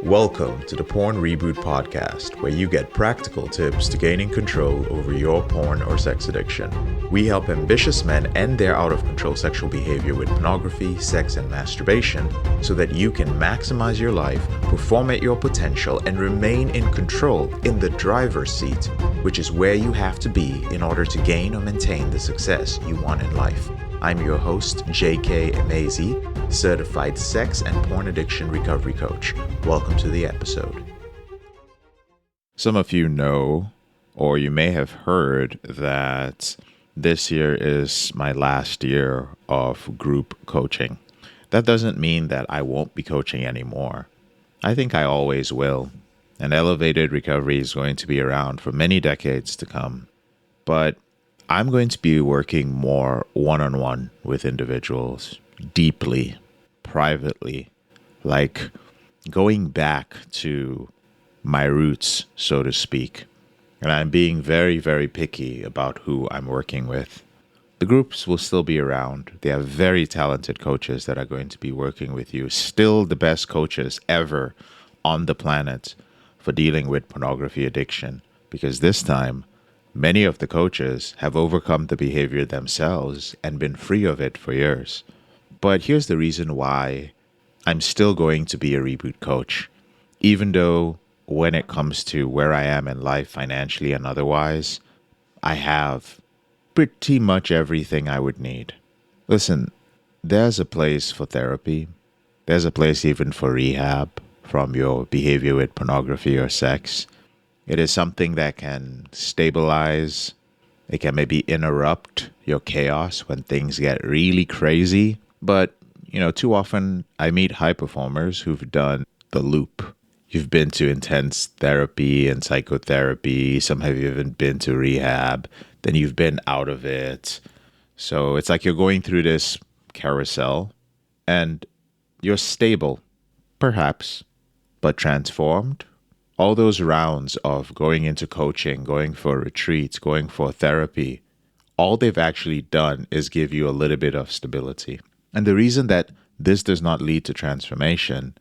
Welcome to the Porn Reboot podcast, where you get practical tips to gaining control over your porn or sex addiction. We help ambitious men end their out-of-control sexual behavior with pornography, sex, and masturbation so that you can maximize your life, perform at your potential, and remain in control in the driver's seat, which is where you have to be in order to gain or maintain the success you want in life. I'm your host, J.K. Emezi, certified sex and porn addiction recovery coach. Welcome to the episode. Some of you know, or you may have heard, that this year is my last year of group coaching. That doesn't mean that I won't be coaching anymore. I think I always will. And elevated recovery is going to be around for many decades to come. But I'm going to be working more one-on-one with individuals, deeply, privately, like going back to my roots, so to speak. And I'm being very, very picky about who I'm working with. The groups will still be around. They have very talented coaches that are going to be working with you. Still the best coaches ever on the planet for dealing with pornography addiction. Because this time, many of the coaches have overcome the behavior themselves and been free of it for years. But here's the reason why I'm still going to be a reboot coach, even though when it comes to where I am in life financially and otherwise, I have pretty much everything I would need. Listen, there's a place for therapy. There's a place even for rehab from your behavior with pornography or sex. It is something that can stabilize. It can maybe interrupt your chaos when things get really crazy. But, too often I meet high performers who've done the loop. You've been to intense therapy and psychotherapy. Some have even been to rehab. Then you've been out of it. So it's like you're going through this carousel and you're stable, perhaps, but transformed. All those rounds of going into coaching, going for retreats, going for therapy, all they've actually done is give you a little bit of stability. And the reason that this does not lead to transformation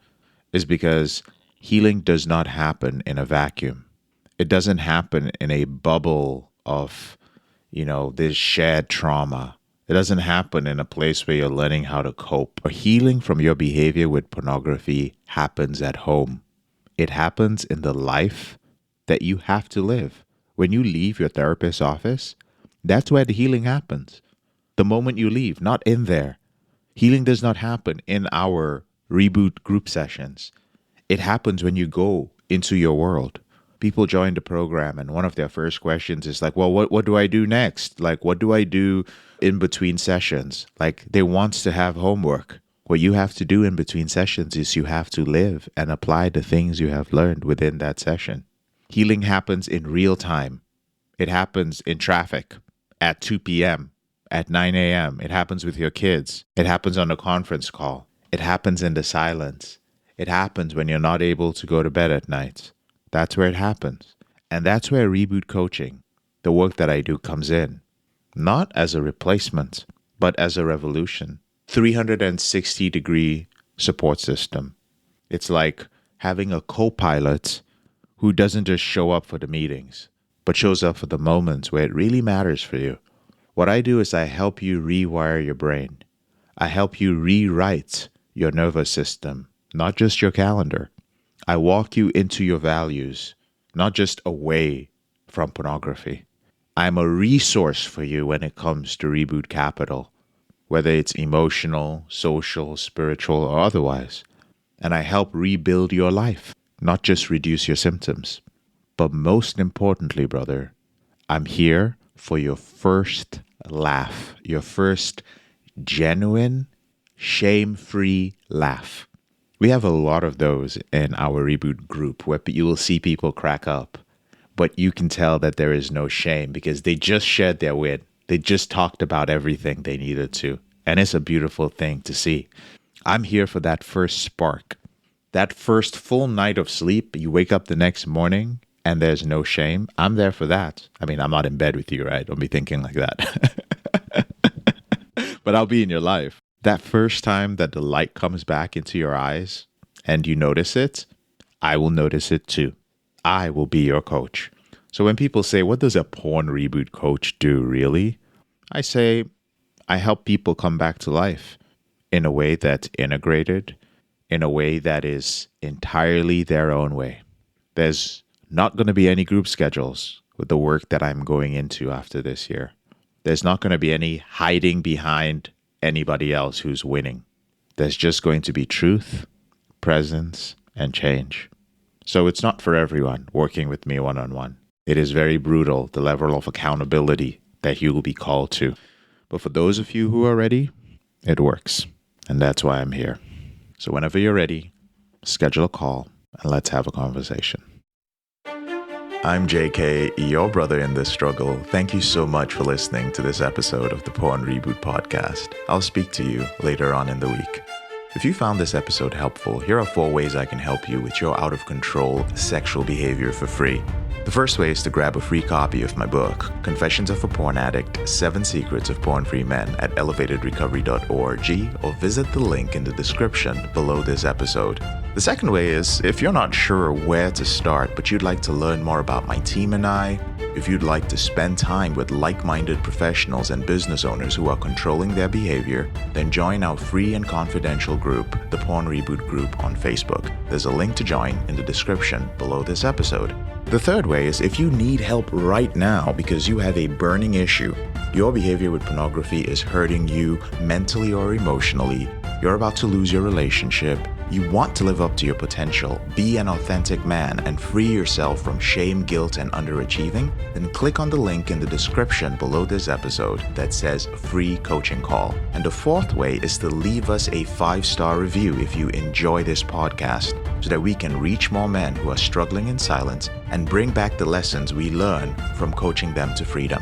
is because healing does not happen in a vacuum. It doesn't happen in a bubble of, this shared trauma. It doesn't happen in a place where you're learning how to cope. Or healing from your behavior with pornography happens at home. It happens in the life that you have to live. When you leave your therapist's office, that's where the healing happens. The moment you leave, not in there. Healing does not happen in our reboot group sessions. It happens when you go into your world. People join the program and one of their first questions is like, well, what do I do next? Like, what do I do in between sessions? Like, they want to have homework. What you have to do in between sessions is you have to live and apply the things you have learned within that session. Healing happens in real time. It happens in traffic at 2 p.m., at 9 a.m. It happens with your kids. It happens on a conference call. It happens in the silence. It happens when you're not able to go to bed at night. That's where it happens. And that's where reboot coaching, the work that I do, comes in. Not as a replacement, but as a revolution. 360-degree support system. It's like having a co-pilot who doesn't just show up for the meetings, but shows up for the moments where it really matters for you. What I do is I help you rewire your brain. I help you rewrite your nervous system, not just your calendar. I walk you into your values, not just away from pornography. I'm a resource for you when it comes to reboot capital, whether it's emotional, social, spiritual, or otherwise. And I help rebuild your life, not just reduce your symptoms. But most importantly, brother, I'm here for your first laugh, your first genuine, shame-free laugh. We have a lot of those in our reboot group where you will see people crack up, but you can tell that there is no shame because they just shared their win. They just talked about everything they needed to. And it's a beautiful thing to see. I'm here for that first spark. That first full night of sleep, you wake up the next morning and there's no shame. I'm there for that. I mean, I'm not in bed with you, right? Don't be thinking like that. But I'll be in your life. That first time that the light comes back into your eyes and you notice it, I will notice it too. I will be your coach. So when people say, what does a porn reboot coach do really? I say, I help people come back to life in a way that's integrated, in a way that is entirely their own way. There's not going to be any group schedules with the work that I'm going into after this year. There's not going to be any hiding behind anybody else who's winning. There's just going to be truth, presence, and change. So it's not for everyone working with me one-on-one. It is very brutal, the level of accountability that you will be called to. But for those of you who are ready, it works. And that's why I'm here. So whenever you're ready, schedule a call and let's have a conversation. I'm JK, your brother in this struggle. Thank you so much for listening to this episode of the Porn Reboot podcast. I'll speak to you later on in the week. If you found this episode helpful, here are 4 ways I can help you with your out-of-control sexual behavior for free. The first way is to grab a free copy of my book, Confessions of a Porn Addict, 7 Secrets of Porn-Free Men at elevatedrecovery.org, or visit the link in the description below this episode. The second way is, if you're not sure where to start, but you'd like to learn more about my team and I, if you'd like to spend time with like-minded professionals and business owners who are controlling their behavior, then join our free and confidential group, the Porn Reboot Group on Facebook. There's a link to join in the description below this episode. The third way is if you need help right now because you have a burning issue, your behavior with pornography is hurting you mentally or emotionally, you're about to lose your relationship, you want to live up to your potential, be an authentic man, and free yourself from shame, guilt, and underachieving, then click on the link in the description below this episode that says free coaching call. And the fourth way is to leave us a 5-star review if you enjoy this podcast, so that we can reach more men who are struggling in silence and bring back the lessons we learn from coaching them to freedom.